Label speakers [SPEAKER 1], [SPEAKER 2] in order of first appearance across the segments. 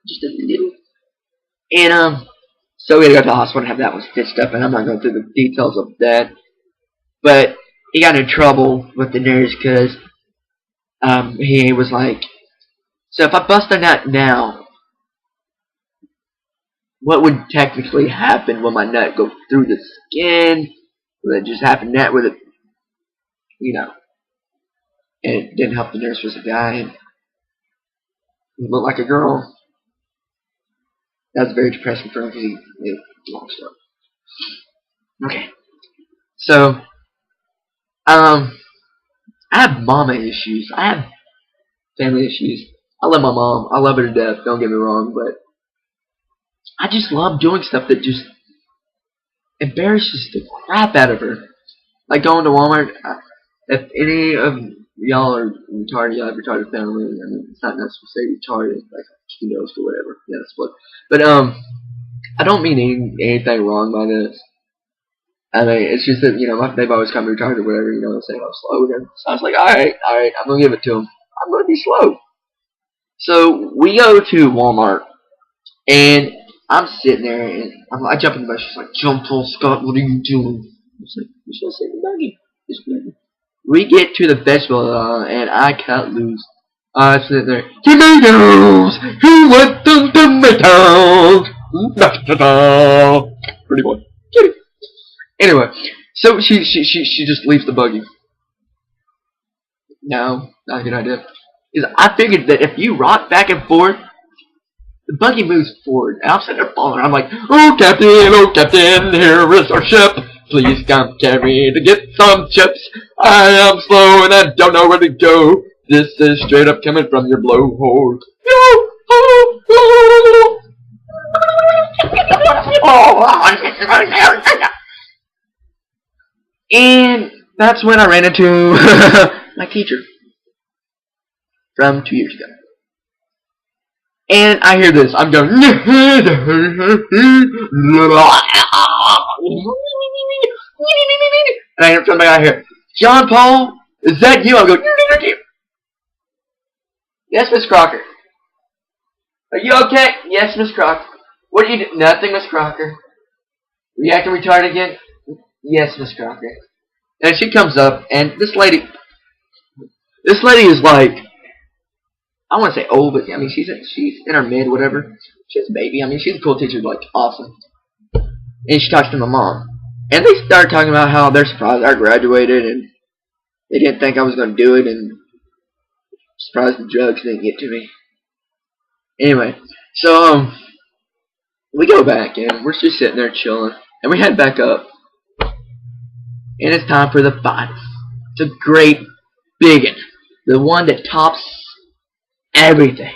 [SPEAKER 1] just a little. And so we had to go to the hospital and have that one stitched up, and I'm not going through the details of that. But he got in trouble with the nurse because he was like, so if I bust a nut now, what would technically happen? Will my nut go through the skin? Will it just happen that with it? You know. And it didn't help the nurse was a guy, and he looked like a girl. That was very depressing for him because he made a long story. Okay. So, I have mama issues. I have family issues. I love my mom. I love her to death. Don't get me wrong, but I just love doing stuff that just embarrasses the crap out of her. Like going to Walmart. If any of y'all are retarded, y'all have retarded family. I mean, it's not necessarily say retarded, like diagnosed or whatever. Yeah, that's what. But I don't mean anything wrong by this. I mean, it's just that, you know, they've always called me retarded or whatever, you know, saying I'm slow. So I was like, alright, I'm going to give it to them. I'm going to be slow. So we go to Walmart, and I'm sitting there, and I jump in the bus. She's like, jump, Paul Scott, what are you doing? I was like, you're supposed to sit in the buggy. We get to the vegetable aisle, and I cut loose. I sit there, tomatoes! Who wants some tomatoes? Pretty boy. Anyway, so she just leaves the buggy. No, not a good idea. Because I figured that if you rock back and forth, the buggy moves forward. And I'm sitting there following her. I'm like, oh captain, here is our ship. Please come carry me to get some chips. I am slow and I don't know where to go. This is straight up coming from your blowhole. And that's when I ran into my teacher from 2 years ago. And I hear this. I'm going. And I hear somebody out here. John Paul, is that you? I'm going. Yes, Miss Crocker. Are you okay? Yes, Miss Crocker. What are you doing? Nothing, Miss Crocker. Are you acting retarded again? Yes, Miss Crocker. And she comes up, and this lady is like, I want to say old, but I mean she's in her mid, whatever. She's a baby. I mean she's a cool teacher, like awesome. And she talks to my mom, and they start talking about how they're surprised I graduated, and they didn't think I was going to do it, and surprised the drugs didn't get to me. Anyway, so we go back, and we're just sitting there chilling, and we head back up. And it's time for the finals. It's a great big one. The one that tops everything.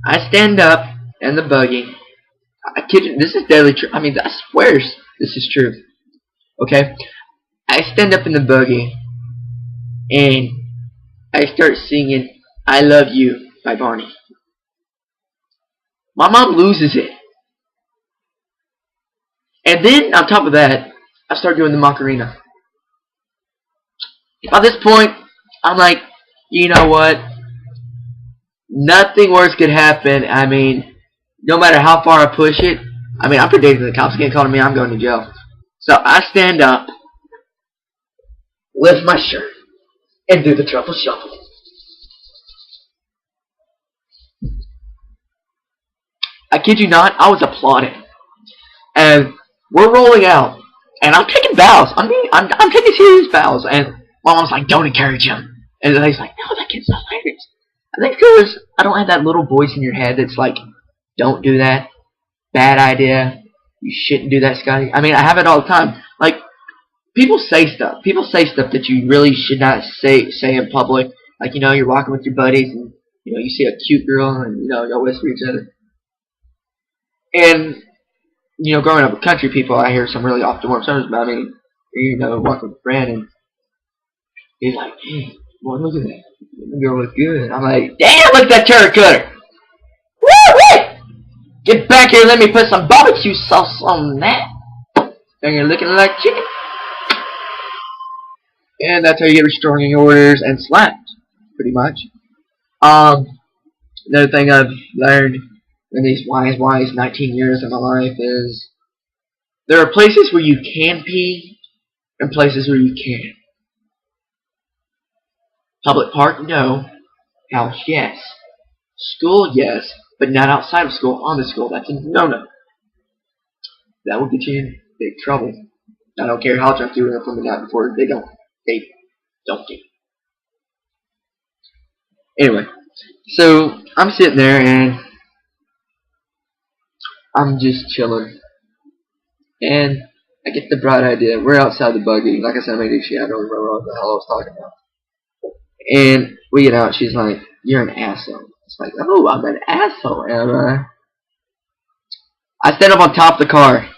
[SPEAKER 1] I stand up in the buggy. I kid you, this is deadly true. I mean, I swear this is true. Okay? I stand up in the buggy and I start singing I Love You by Barney. My mom loses it. And then, on top of that, I start doing the Macarena. By this point, I'm like, you know what? Nothing worse could happen. I mean, no matter how far I push it, I mean, I'm predicting the cops can't call me, I'm going to jail. So I stand up, lift my shirt, and do the truffle shuffle. I kid you not, I was applauding. And we're rolling out. And I'm taking bows. I'm taking serious bows. And my mom's like, don't encourage him. And then he's like, no, that kid's hilarious. I think because I don't have that little voice in your head that's like, don't do that. Bad idea. You shouldn't do that, Scotty. I mean, I have it all the time. Like, people say stuff. People say stuff that you really should not say in public. Like, you know, you're walking with your buddies and, you know, you see a cute girl and, you know, y'all whisper each other. And, you know, growing up with country people, I hear some really off-the-warm stories about me. You know, walking with a friend, and he's like, hey, boy, look at that. The girl looks good. I'm like, damn, look at that turd cutter. Woo-wee! Get back here and let me put some barbecue sauce on that. And you're looking like chicken. And that's how you get restraining orders and slapped, pretty much. Another thing I've learned in these wise 19 years of my life is there are places where you can pee and places where you can't. Public park, no. House, yes. School, yes. But not outside of school, on the school. That's a no-no. That will get you in big trouble. I don't care how drunk you were from the night before. They don't get. Anyway, so I'm sitting there and I'm just chilling. And I get the bright idea. We're outside the buggy. Like I said, I made a shit. I don't remember what the hell I was talking about. And we get out. She's like, "You're an asshole." It's like, "Oh, I'm an asshole, am I?" I stand up on top of the car.